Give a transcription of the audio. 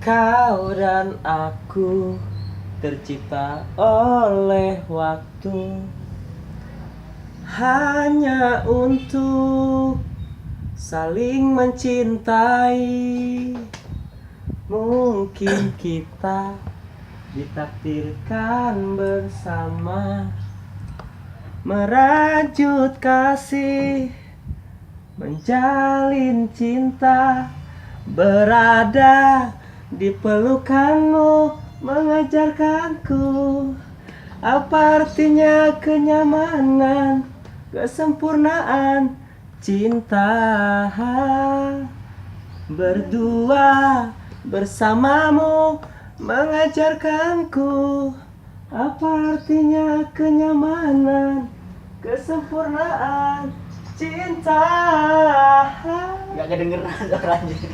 Kau dan aku tercipta oleh waktu, hanya untuk saling mencintai. Mungkin kita ditakdirkan bersama, merajut kasih, menjalin cinta, berada di pelukanmu, mengajarkanku apa artinya kenyamanan, kesempurnaan cinta. Berdua bersamamu mengajarkanku apa artinya kenyamanan, kesempurnaan cinta. Gak kedengeran orangnya.